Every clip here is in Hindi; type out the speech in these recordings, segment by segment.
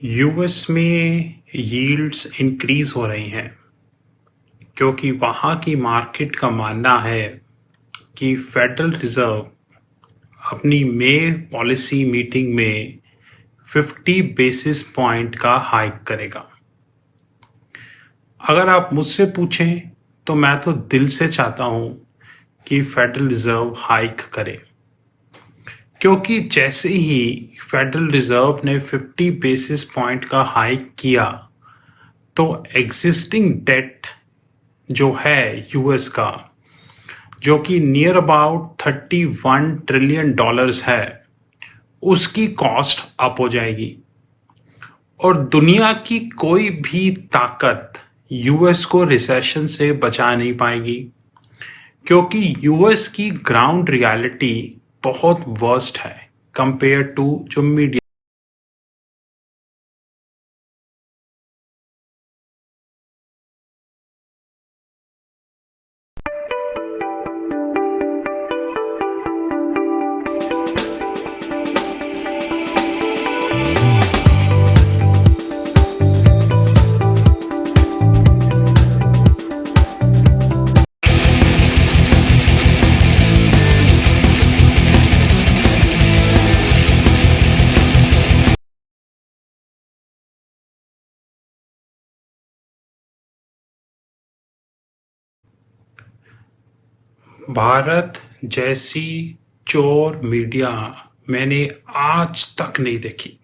यूएस में यील्ड्स इंक्रीज हो रही हैं क्योंकि वहाँ की मार्केट का मानना है कि फेडरल रिजर्व अपनी मई पॉलिसी मीटिंग में 50 बेसिस पॉइंट का हाइक करेगा। अगर आप मुझसे पूछें तो मैं तो दिल से चाहता हूँ कि फेडरल रिजर्व हाइक करे, क्योंकि जैसे ही फेडरल रिजर्व ने 50 बेसिस पॉइंट का हाइक किया तो एग्जिस्टिंग डेट जो है यूएस का, जो कि नियर अबाउट 31 ट्रिलियन डॉलर्स है, उसकी कॉस्ट अप हो जाएगी और दुनिया की कोई भी ताकत यूएस को रिसेशन से बचा नहीं पाएगी, क्योंकि यूएस की ग्राउंड रियलिटी बहुत वर्स्ट है कंपेयर टू जो मीडिया। भारत जैसी चोर मीडिया मैंने आज तक नहीं देखी।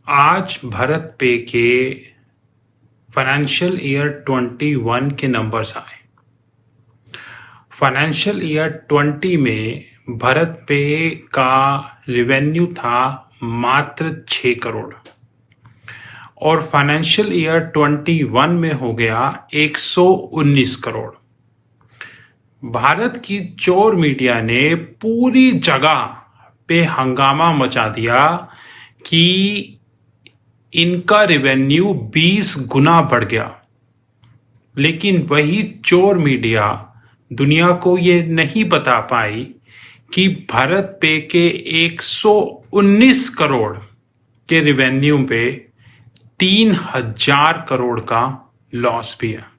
आज भारत पे के फाइनेंशियल ईयर 21 के नंबर्स आए। फाइनेंशियल ईयर 20 में भारत पे का रेवेन्यू था मात्र 6 करोड़ और फाइनेंशियल ईयर 21 में हो गया 119 करोड़। भारत की चोर मीडिया ने पूरी जगह पे हंगामा मचा दिया कि इनका रेवेन्यू 20 गुना बढ़ गया, लेकिन वही चोर मीडिया दुनिया को ये नहीं बता पाई कि भारत पे के 119 करोड़ के रेवेन्यू पे 3000 करोड़ का लॉस भी है।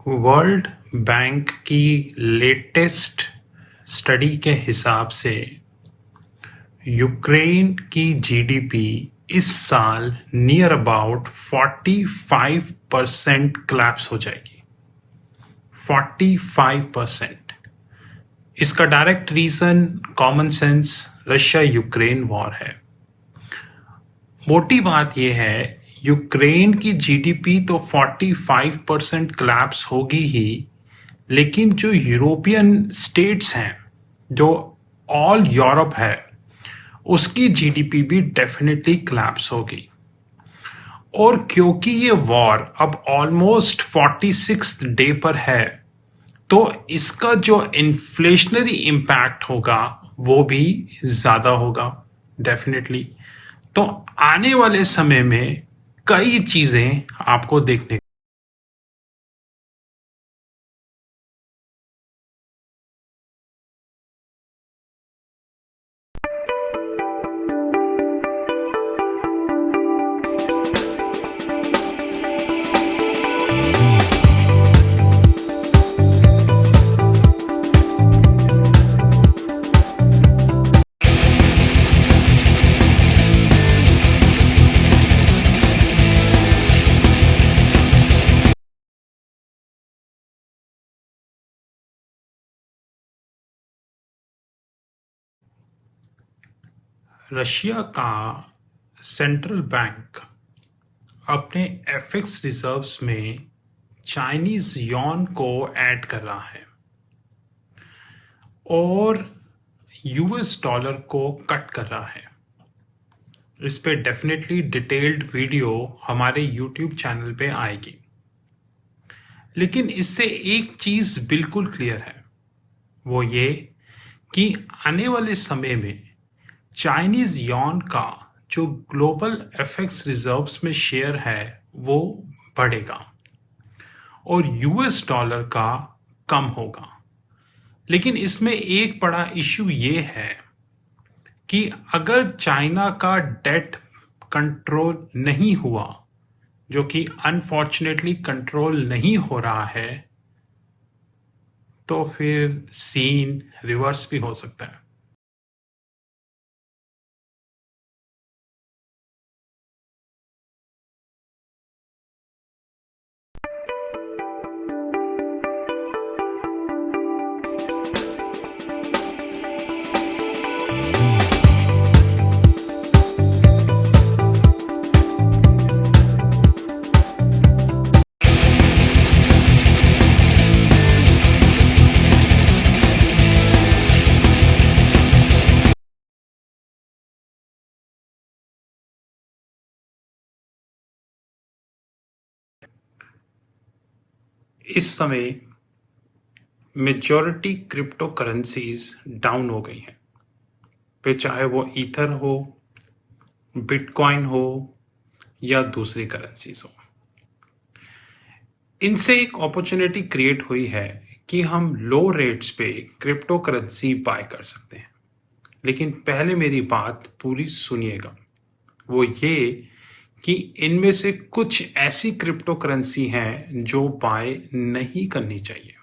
वर्ल्ड बैंक की लेटेस्ट स्टडी के हिसाब से यूक्रेन की जीडीपी इस साल नियर अबाउट 45% क्लैप्स हो जाएगी। 45%। इसका direct reason common sense Russia Ukraine war है। मोटी बात यह है, यूक्रेन की जीडीपी तो 45% क्लैप्स होगी ही, लेकिन जो यूरोपियन स्टेट्स हैं, जो ऑल यूरोप है, उसकी जीडीपी भी डेफिनेटली क्लैप्स होगी। और क्योंकि ये वॉर अब ऑलमोस्ट 46th डे पर है, तो इसका जो इन्फ्लेशनरी इम्पैक्ट होगा वो भी ज्यादा होगा डेफिनेटली। तो आने वाले समय में कई चीजें आपको देखने। रशिया का सेंट्रल बैंक अपने एफएक्स रिजर्व्स में चाइनीज यॉन को ऐड कर रहा है और यूएस डॉलर को कट कर रहा है। इस पे डेफिनेटली डिटेल्ड वीडियो हमारे यूट्यूब चैनल पे आएगी। लेकिन इससे एक चीज बिल्कुल क्लियर है, वो ये कि आने वाले समय में चाइनीज यॉन का जो ग्लोबल एफएक्स रिजर्व्स में शेयर है वो बढ़ेगा और यूएस डॉलर का कम होगा। लेकिन इसमें एक बड़ा इश्यू ये है कि अगर चाइना का डेट कंट्रोल नहीं हुआ, जो कि अनफॉर्चुनेटली कंट्रोल नहीं हो रहा है, तो फिर सीन रिवर्स भी हो सकता है। इस समय मेजॉरिटी क्रिप्टो करेंसीज डाउन हो गई हैं, फिर चाहे वो ईथर हो, बिटकॉइन हो या दूसरी करेंसीज हो। इनसे एक अपॉर्चुनिटी क्रिएट हुई है कि हम लो रेट्स पे क्रिप्टो करेंसी बाय कर सकते हैं। लेकिन पहले मेरी बात पूरी सुनिएगा, वो ये कि इनमें से कुछ ऐसी क्रिप्टो करेंसी हैं जो बाय नहीं करनी चाहिए।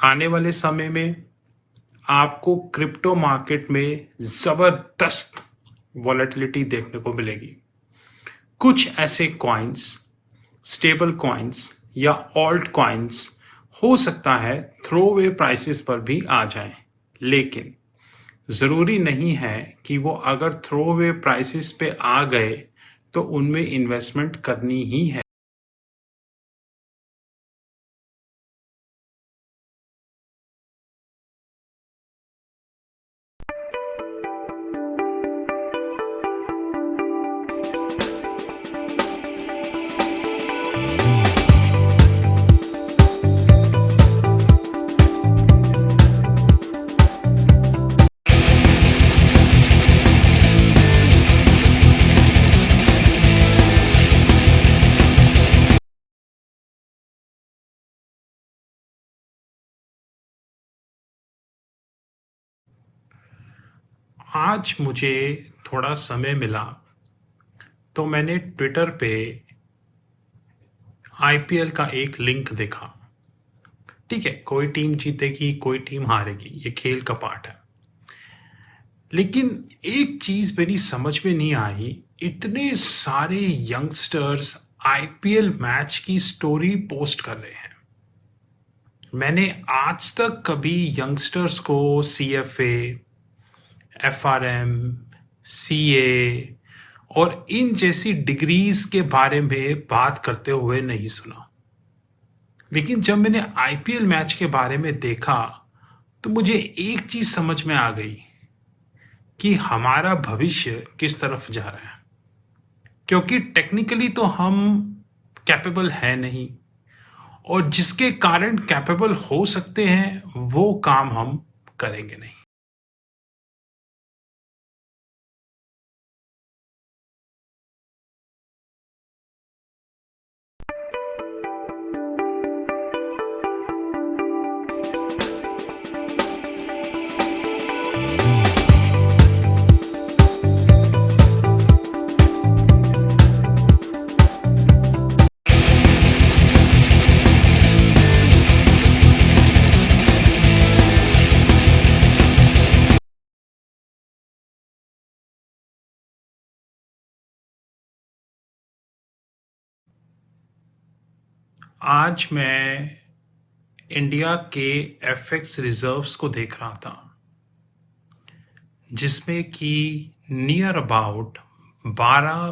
आने वाले समय में आपको क्रिप्टो मार्केट में जबरदस्त वॉलेटिलिटी देखने को मिलेगी। कुछ ऐसे कॉइन्स, स्टेबल कॉइन्स या ऑल्ट कॉइन्स हो सकता है थ्रोवे प्राइसेस पर भी आ जाएं, लेकिन जरूरी नहीं है कि वो अगर थ्रोवे प्राइसेस पे आ गए तो उनमें इन्वेस्टमेंट करनी ही है। आज मुझे थोड़ा समय मिला तो मैंने ट्विटर पे आईपीएल का एक लिंक देखा। ठीक है, कोई टीम जीतेगी, कोई टीम हारेगी, ये खेल का पार्ट है। लेकिन एक चीज मेरी समझ में नहीं आई, इतने सारे यंगस्टर्स आईपीएल मैच की स्टोरी पोस्ट कर रहे हैं। मैंने आज तक कभी यंगस्टर्स को सीएफए, एफआरएम, सीए और इन जैसी डिग्रीज के बारे में बात करते हुए नहीं सुना। लेकिन जब मैंने आईपीएल मैच के बारे में देखा तो मुझे एक चीज समझ में आ गई कि हमारा भविष्य किस तरफ जा रहा है। क्योंकि टेक्निकली तो हम कैपेबल है नहीं, और जिसके कारण कैपेबल हो सकते हैं वो काम हम करेंगे नहीं। आज मैं इंडिया के एफएक्स रिजर्व्स को देख रहा था, जिसमें कि near about 12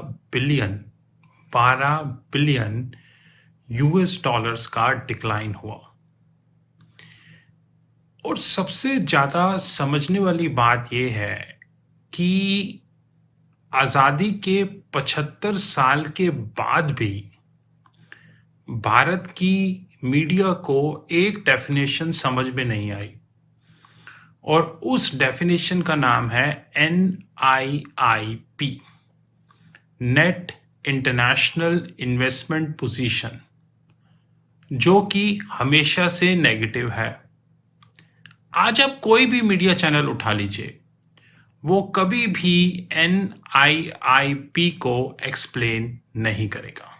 billion US dollars का डिक्लाइन हुआ। और सबसे ज़्यादा समझने वाली बात यह है कि आज़ादी के 75 साल के बाद भी भारत की मीडिया को एक डेफिनेशन समझ में नहीं आई, और उस डेफिनेशन का नाम है NIIP, net international investment position, जो कि हमेशा से नेगेटिव है। आज आप कोई भी मीडिया चैनल उठा लीजिए, वो कभी भी NIIP को एक्सप्लेन नहीं करेगा।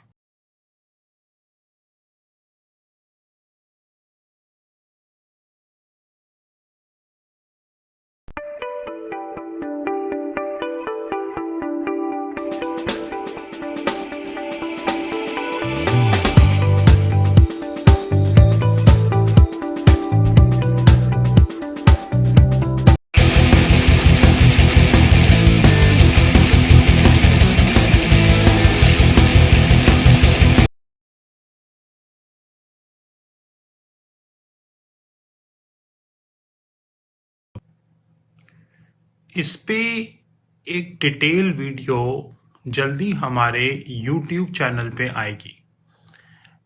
इस पे एक डिटेल वीडियो जल्दी हमारे YouTube चैनल पे आएगी,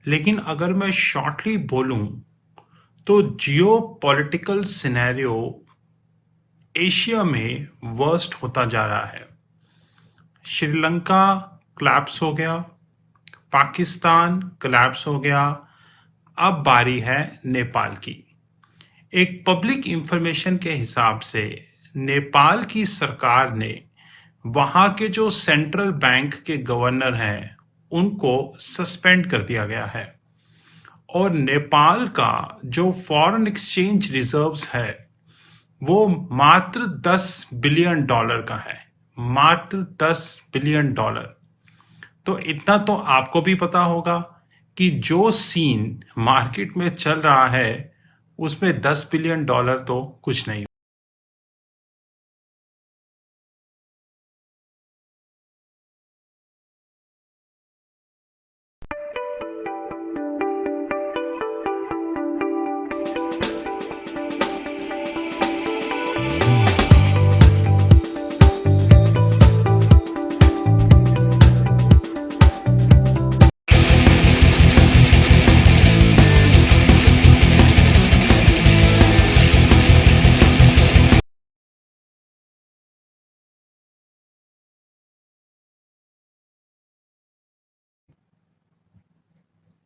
लेकिन अगर मैं शॉर्टली बोलूं तो जियो पॉलिटिकल सिनेरियो एशिया में वर्स्ट होता जा रहा है। श्रीलंका कोलैप्स हो गया, पाकिस्तान कोलैप्स हो गया, अब बारी है नेपाल की। एक पब्लिक इंफॉर्मेशन के हिसाब से नेपाल की सरकार ने वहां के जो सेंट्रल बैंक के गवर्नर हैं उनको सस्पेंड कर दिया गया है, और नेपाल का जो फॉरेन एक्सचेंज रिजर्व्स है वो मात्र $10 बिलियन का है, मात्र $10 बिलियन। तो इतना तो आपको भी पता होगा कि जो सीन मार्केट में चल रहा है उसमें $10 बिलियन तो कुछ नहीं।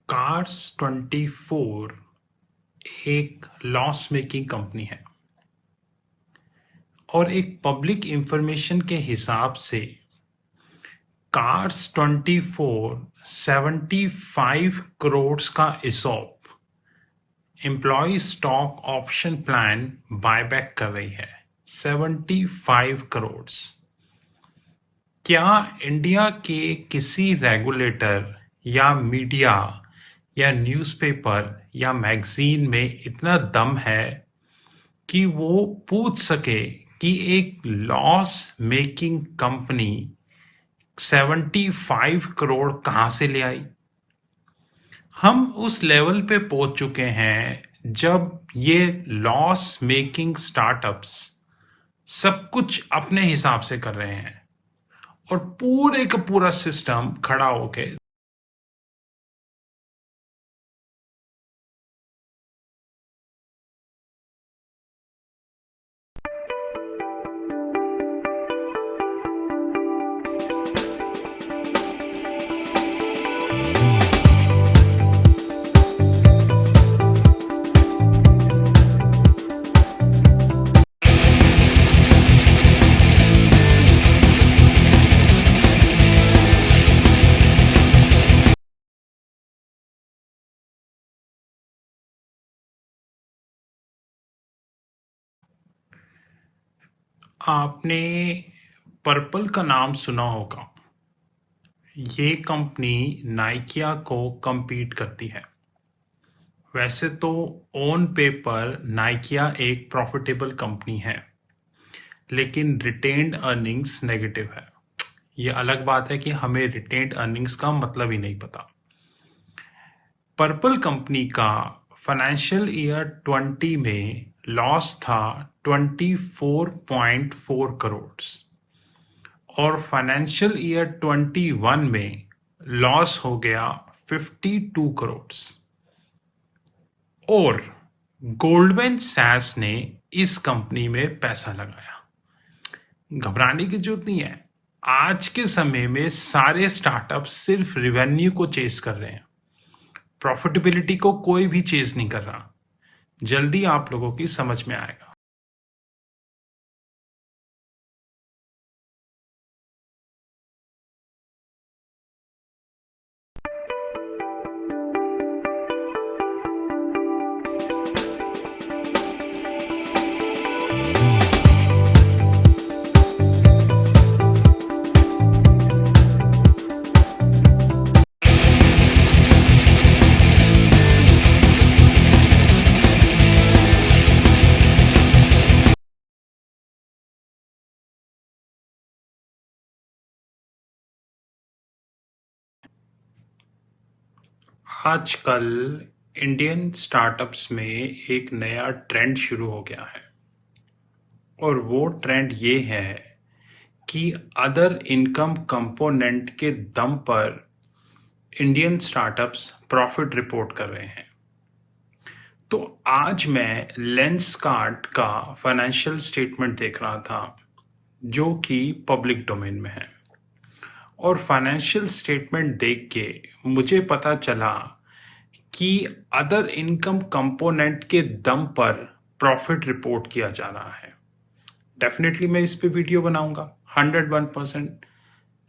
कार्स 24 एक लॉस मेकिंग कंपनी है, और एक पब्लिक इंफॉर्मेशन के हिसाब से कार्स 24 75 करोड़ का ESOP employ stock option plan buyback कर रही है। 75 करोड़। क्या इंडिया के किसी रेगुलेटर या मीडिया या न्यूज़पेपर या मैगजीन में इतना दम है कि वो पूछ सके कि एक लॉस मेकिंग कंपनी 75 करोड़ कहां से ले आई? हम उस लेवल पे पहुंच चुके हैं जब ये लॉस मेकिंग स्टार्टअप्स सब कुछ अपने हिसाब से कर रहे हैं, और पूरे का पूरा सिस्टम खड़ा होके आपने पर्पल का नाम सुना होगा। ये कंपनी नाइकिया को compete करती है। वैसे तो ऑन पेपर नाइकिया एक प्रॉफिटेबल कंपनी है, लेकिन रिटेन्ड अर्निंग्स नेगेटिव है। ये अलग बात है कि हमें रिटेन्ड अर्निंग्स का मतलब ही नहीं पता। पर्पल कंपनी का फाइनेंशियल ईयर 20 में लॉस था 24.4 करोड़ और फाइनेंशियल ईयर 21 में लॉस हो गया 52 करोड़ और गोल्डमैन सैक्स ने इस कंपनी में पैसा लगाया। घबराने की जरूरत नहीं है। आज के समय में सारे स्टार्टअप सिर्फ रेवेन्यू को चेस कर रहे हैं, प्रॉफिटेबिलिटी को कोई भी चेस नहीं कर रहा। जल्दी आप लोगों की समझ में आएगा। आजकल इंडियन स्टार्टअप्स में एक नया ट्रेंड शुरू हो गया है और वो ट्रेंड ये है कि अदर इनकम कंपोनेंट के दम पर इंडियन स्टार्टअप्स प्रॉफिट रिपोर्ट कर रहे हैं। तो आज मैं लेंसकार्ट का फाइनेंशियल स्टेटमेंट देख रहा था जो कि पब्लिक डोमेन में है और फाइनेंशियल स्टेटमेंट देख के मुझे पता चला कि अदर इनकम कंपोनेंट के दम पर प्रॉफिट रिपोर्ट किया जा रहा है। डेफिनेटली मैं इस पे वीडियो बनाऊंगा 101%।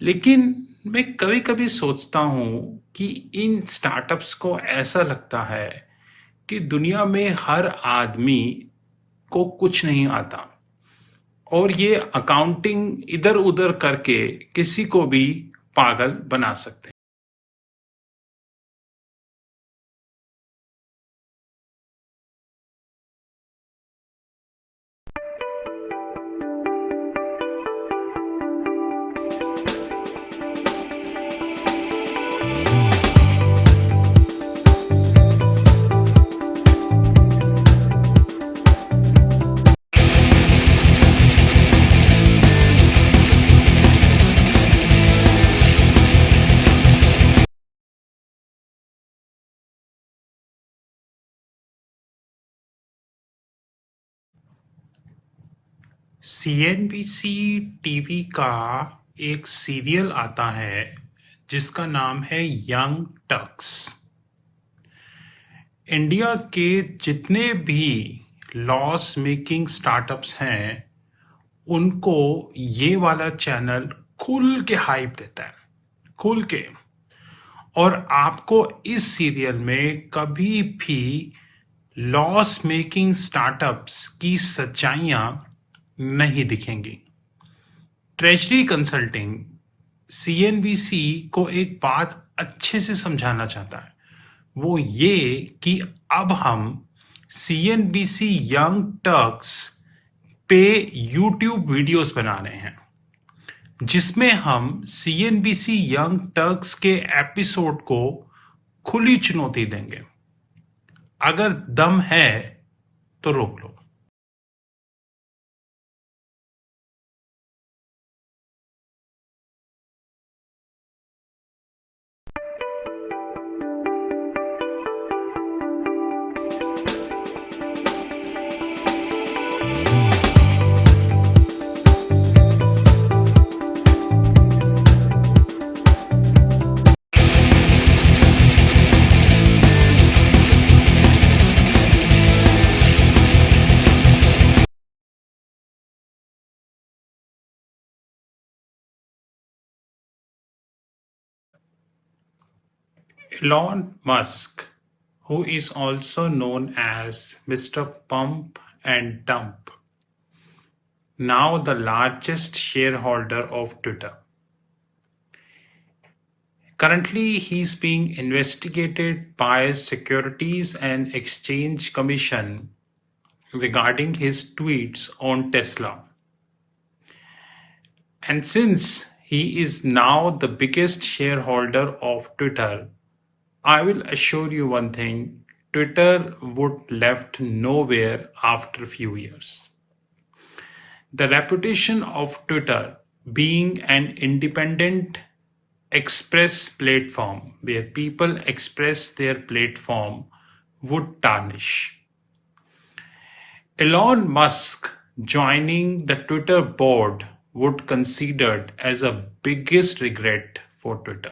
लेकिन मैं कभी कभी सोचता हूं कि इन स्टार्टअप्स को ऐसा लगता है कि दुनिया में हर आदमी को कुछ नहीं आता और ये अकाउंटिंग इधर उधर करके किसी को भी पागल बना सकते हैं। सीएनबीसी टीवी का एक सीरियल आता है जिसका नाम है यंग टक्स। इंडिया के जितने भी लॉस मेकिंग स्टार्टअप्स हैं उनको ये वाला चैनल खुल के हाइप देता है, खुल के। और आपको इस सीरियल में कभी भी लॉस मेकिंग स्टार्टअप्स की सच्चाइयां नहीं दिखेंगी। ट्रेजरी कंसल्टिंग सीएनबीसी को एक बात अच्छे से समझाना चाहता है, वो ये कि अब हम सीएनबीसी यंग टर्क्स पे यूट्यूब वीडियोस बना रहे हैं जिसमें हम सीएनबीसी यंग टर्क्स के एपिसोड को खुली चुनौती देंगे। अगर दम है तो रोक लो। Elon Musk, who is also known as Mr. Pump and Dump, now the largest shareholder of Twitter. Currently, he's being investigated by Securities and Exchange Commission regarding his tweets on Tesla. And since he is now the biggest shareholder of Twitter, I will assure you one thing, Twitter would left nowhere after few years. The reputation of Twitter being an independent express platform where people express their platform would tarnish. Elon Musk joining the Twitter board would considered as a biggest regret for Twitter.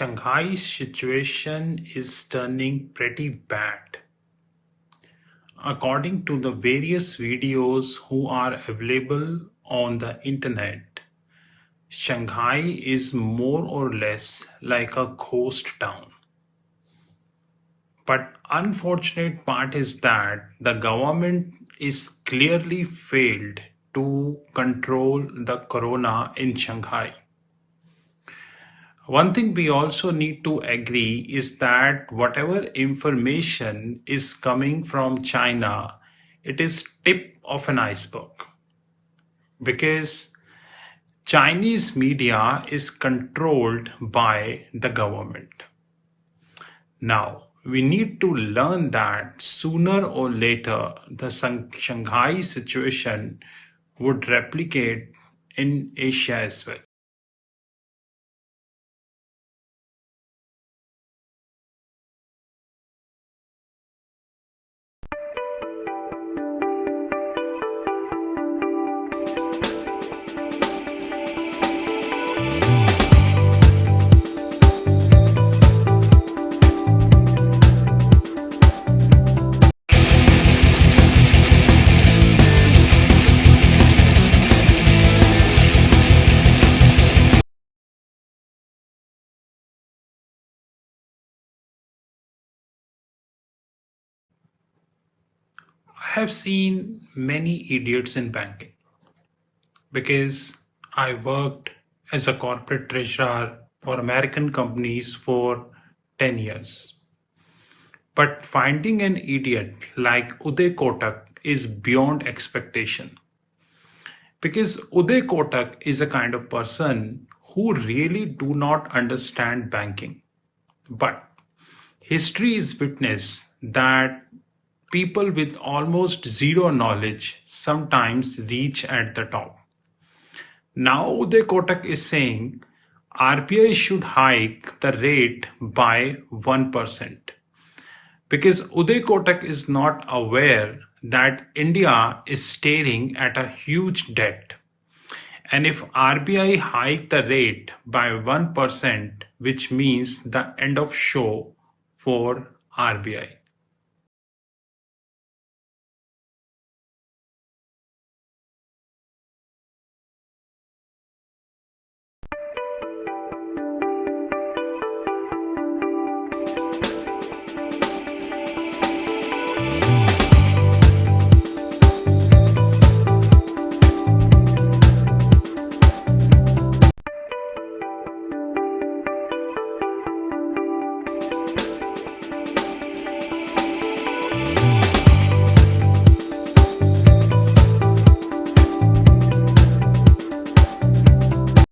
Shanghai's situation is turning pretty bad. According to the various videos who are available on the internet, Shanghai is more or less like a ghost town. But unfortunate part is that the government is clearly failed to control the corona in Shanghai. One thing we also need to agree is that whatever information is coming from China, it is tip of an iceberg because Chinese media is controlled by the government. Now, we need to learn that sooner or later the Shanghai situation would replicate in Asia as well. I have seen many idiots in banking because I worked as a corporate treasurer for American companies for 10 years. But finding an idiot like Uday Kotak is beyond expectation because Uday Kotak is a kind of person who really do not understand banking. But history is witness that people with almost zero knowledge sometimes reach at the top. Now Uday Kotak is saying RBI should hike the rate by 1% because Uday Kotak is not aware that India is staring at a huge debt. And if RBI hike the rate by 1%, which means the end of show for RBI.